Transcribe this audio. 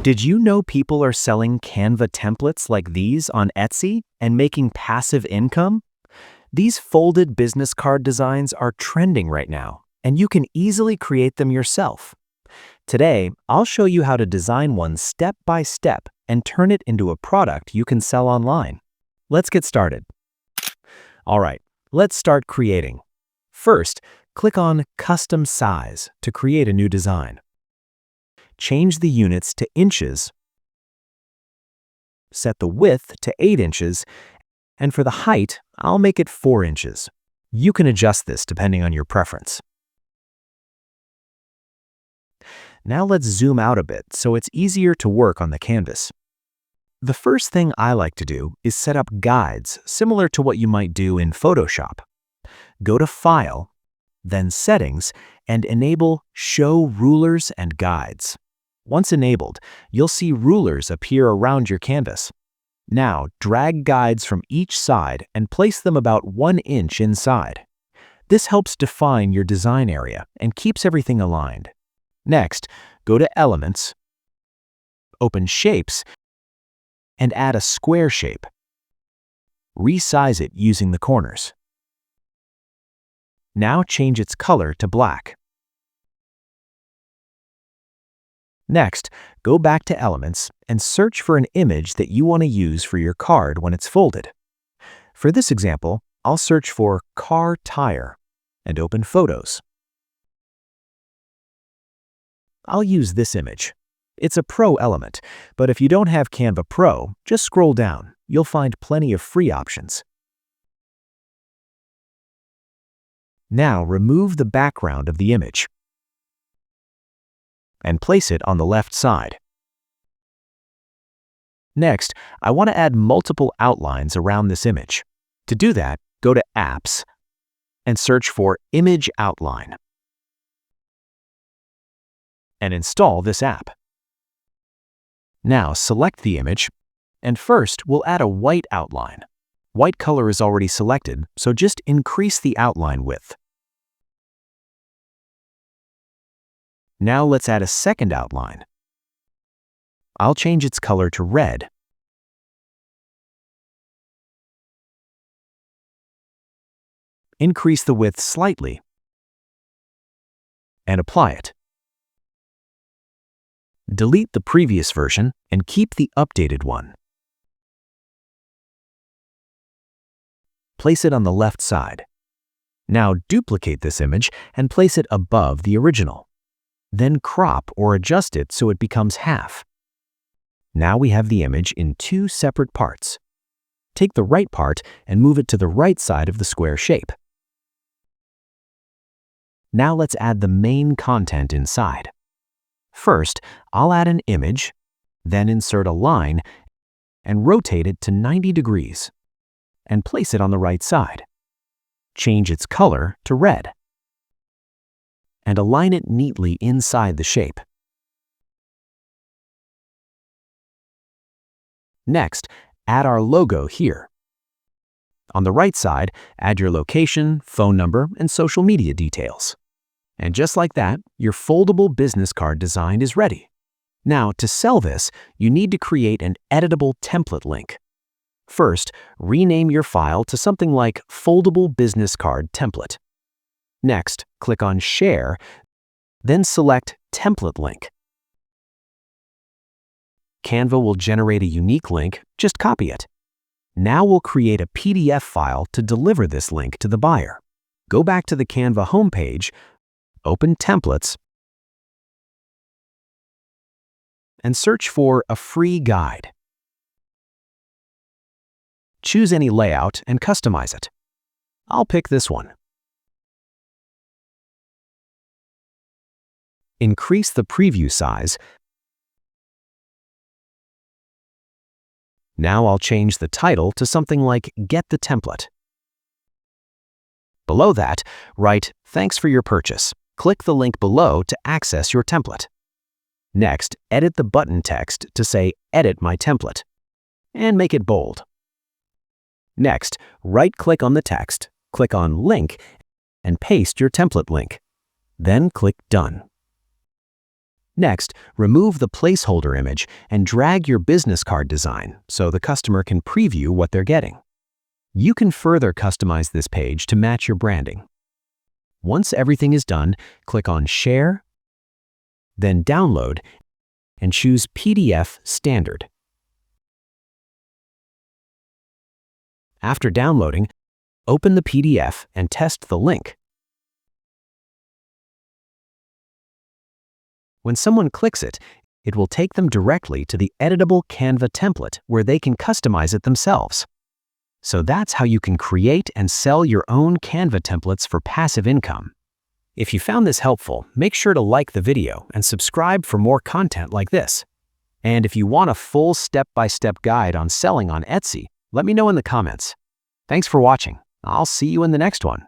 Did you know people are selling Canva templates like these on Etsy and making passive income? These folded business card designs are trending right now, and you can easily create them yourself. Today, I'll show you how to design one step by step and turn it into a product you can sell online. Let's get started. All right, let's start creating. First, click on Custom Size to create a new design. Change the units to inches, set the width to 8 inches, and for the height, I'll make it 4 inches. You can adjust this depending on your preference. Now let's zoom out a bit so it's easier to work on the canvas. The first thing I like to do is set up guides similar to what you might do in Photoshop. Go to File, then Settings, and enable Show Rulers and Guides. Once enabled, you'll see rulers appear around your canvas. Now, drag guides from each side and place them about 1 inch inside. This helps define your design area and keeps everything aligned. Next, go to Elements, open Shapes, and add a square shape. Resize it using the corners. Now change its color to black. Next, go back to Elements and search for an image that you want to use for your card when it's folded. For this example, I'll search for car tire and open Photos. I'll use this image. It's a Pro element, but if you don't have Canva Pro, just scroll down. You'll find plenty of free options. Now remove the background of the image and place it on the left side. Next, I want to add multiple outlines around this image. To do that, go to Apps and search for Image Outline and install this app. Now select the image, and first we'll add a white outline. White color is already selected, so just increase the outline width. Now let's add a second outline. I'll change its color to red. Increase the width slightly and apply it. Delete the previous version and keep the updated one. Place it on the left side. Now duplicate this image and place it above the original. Then crop or adjust it so it becomes half. Now we have the image in 2 separate parts. Take the right part and move it to the right side of the square shape. Now let's add the main content inside. First, I'll add an image, then insert a line and rotate it to 90 degrees and place it on the right side. Change its color to red and align it neatly inside the shape. Next, add our logo here. On the right side, add your location, phone number, and social media details. And just like that, your foldable business card design is ready. Now, to sell this, you need to create an editable template link. First, rename your file to something like Foldable Business Card Template. Next, click on Share, then select Template Link. Canva will generate a unique link, just copy it. Now we'll create a PDF file to deliver this link to the buyer. Go back to the Canva homepage, open Templates, and search for a free guide. Choose any layout and customize it. I'll pick this one. Increase the preview size. Now I'll change the title to something like Get the Template. Below that, write Thanks for your purchase. Click the link below to access your template. Next, edit the button text to say Edit my template and make it bold. Next, right-click on the text, click on Link, and paste your template link. Then click Done. Next, remove the placeholder image and drag your business card design so the customer can preview what they're getting. You can further customize this page to match your branding. Once everything is done, click on Share, then Download, and choose PDF Standard. After downloading, open the PDF and test the link. When someone clicks it, it will take them directly to the editable Canva template where they can customize it themselves. So that's how you can create and sell your own Canva templates for passive income. If you found this helpful, make sure to like the video and subscribe for more content like this. And if you want a full step-by-step guide on selling on Etsy, let me know in the comments. Thanks for watching. I'll see you in the next one.